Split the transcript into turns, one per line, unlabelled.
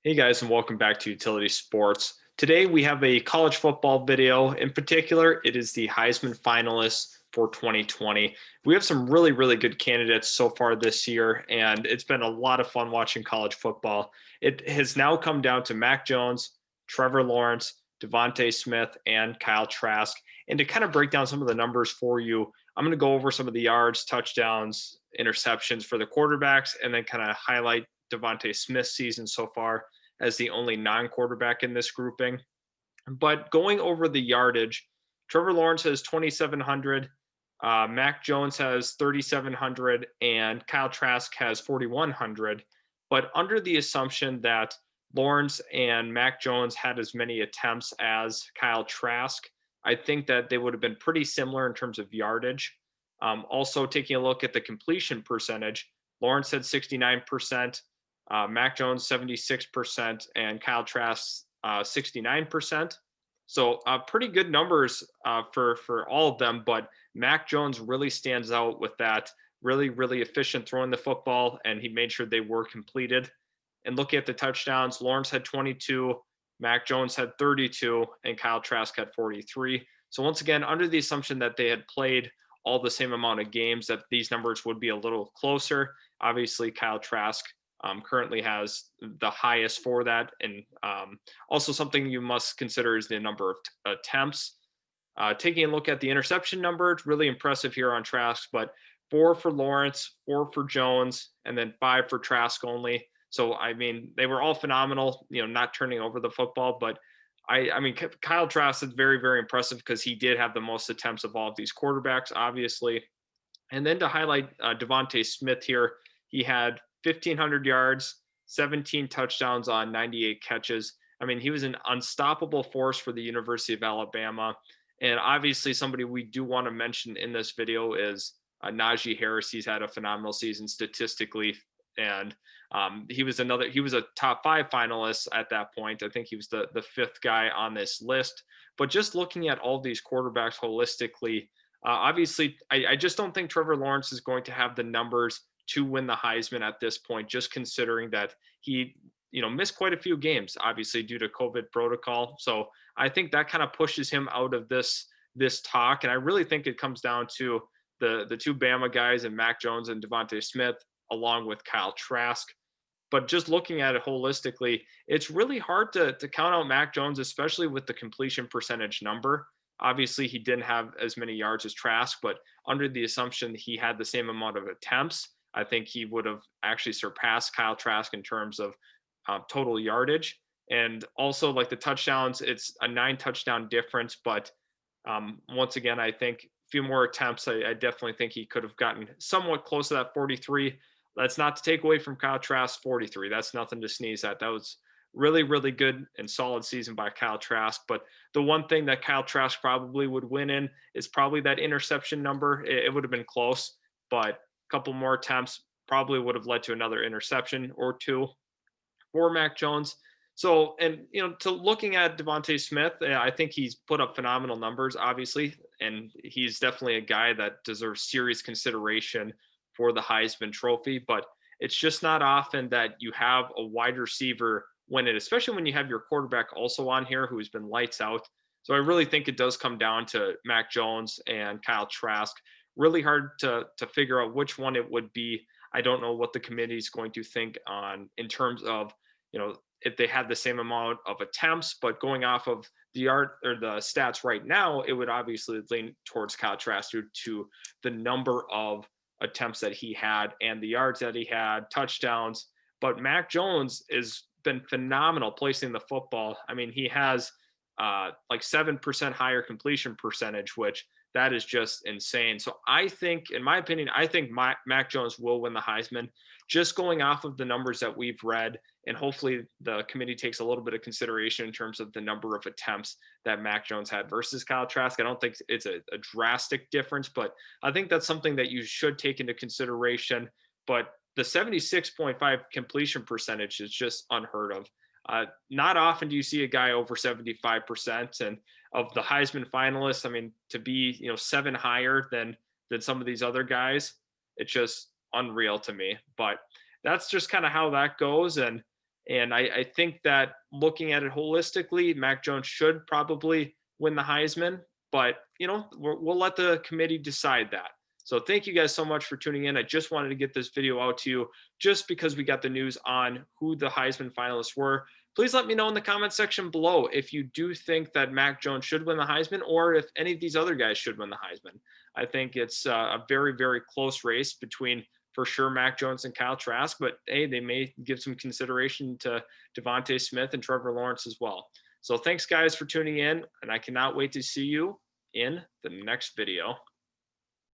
Hey guys, and welcome back to Utility Sports. Today we have a college football video. In particular, it is the Heisman finalists for 2020. We have some really good candidates so far this year, and it's been a lot of fun watching college football. It has now come down to Mac Jones, Trevor Lawrence, Devontae Smith, and Kyle Trask. And to kind of break down some of the numbers for you, I'm going to go over some of the yards, touchdowns, interceptions for the quarterbacks, and then kind of highlight Devontae Smith's season so far as the only non-quarterback in this grouping. But going over the yardage, Trevor Lawrence has 2,700, Mac Jones has 3,700, and Kyle Trask has 4,100. But under the assumption that Lawrence and Mac Jones had as many attempts as Kyle Trask, I think that they would have been pretty similar in terms of yardage. Also, taking a look at the completion percentage, Lawrence had 69%, Mac Jones 76%, and Kyle Trask 69%. So pretty good numbers for all of them, but Mac Jones really stands out with that really efficient throwing the football, and he made sure they were completed. And looking at the touchdowns, Lawrence had 22, Mac Jones had 32, and Kyle Trask had 43. So once again, under the assumption that they had played all the same amount of games, that these numbers would be a little closer. Obviously, Kyle Trask currently has the highest for that. And also something you must consider is the number of attempts. Taking a look at the interception number, it's really impressive here on Trask, but 4 for Lawrence, 4 for Jones, and then 5 for Trask only. So, I mean, they were all phenomenal, not turning over the football, but I mean, Kyle Trask is very impressive because he did have the most attempts of all of these quarterbacks, obviously. And then to highlight Devontae Smith here, he had 1,500 yards, 17 touchdowns on 98 catches. I mean, he was an unstoppable force for the University of Alabama. And obviously, somebody we do want to mention in this video is Najee Harris. He's had a phenomenal season statistically. And he was a top 5 finalist at that point. I think he was the 5th guy on this list. But just looking at all these quarterbacks holistically, obviously, I just don't think Trevor Lawrence is going to have the numbers to win the Heisman at this point, just considering that he, missed quite a few games, obviously due to COVID protocol. So I think that kind of pushes him out of this talk. And I really think it comes down to the two Bama guys and Mac Jones and Devontae Smith, along with Kyle Trask. But just looking at it holistically, it's really hard to count out Mac Jones, especially with the completion percentage number. Obviously, he didn't have as many yards as Trask, but under the assumption he had the same amount of attempts, I think he would have actually surpassed Kyle Trask in terms of total yardage. And also, like the touchdowns, it's a 9 touchdown difference. But once again, I think a few more attempts, I definitely think he could have gotten somewhat close to that 43. That's not to take away from Kyle Trask's 43. That's nothing to sneeze at. That was really good and solid season by Kyle Trask. But the one thing that Kyle Trask probably would win in is probably that interception number. It would have been close, but a couple more attempts probably would have led to another interception or two for Mac Jones. So, and to looking at Devontae Smith, I think he's put up phenomenal numbers, obviously, and he's definitely a guy that deserves serious consideration for the Heisman Trophy. But it's just not often that you have a wide receiver win it, especially when you have your quarterback also on here who's been lights out. So I really think it does come down to Mac Jones and Kyle Trask. Really hard to figure out which one it would be. I don't know what the committee is going to think on in terms of, if they had the same amount of attempts, but going off of the yard or the stats right now, it would obviously lean towards Kyle Trask due to the number of attempts that he had and the yards that he had, touchdowns. But Mac Jones has been phenomenal placing the football. I mean, he has like 7% higher completion percentage, which that is just insane. So I think, in my opinion, I think Mac Jones will win the Heisman, just going off of the numbers that we've read. And hopefully the committee takes a little bit of consideration in terms of the number of attempts that Mac Jones had versus Kyle Trask. I don't think it's a drastic difference, but I think that's something that you should take into consideration. But the 76.5 completion percentage is just unheard of. Not often do you see a guy over 75%. And of the Heisman finalists, I mean, to be 7 higher than some of these other guys, it's just unreal to me. But that's just kind of how that goes. And And I think that looking at it holistically, Mac Jones should probably win the Heisman, but we'll let the committee decide that. So thank you guys so much for tuning in. I just wanted to get this video out to you just because we got the news on who the Heisman finalists were. Please let me know in the comment section below if you do think that Mac Jones should win the Heisman or if any of these other guys should win the Heisman. I think it's a very, very close race between, for sure, Mac Jones and Kyle Trask, but hey, they may give some consideration to Devontae Smith and Trevor Lawrence as well. So thanks, guys, for tuning in, and I cannot wait to see you in the next video.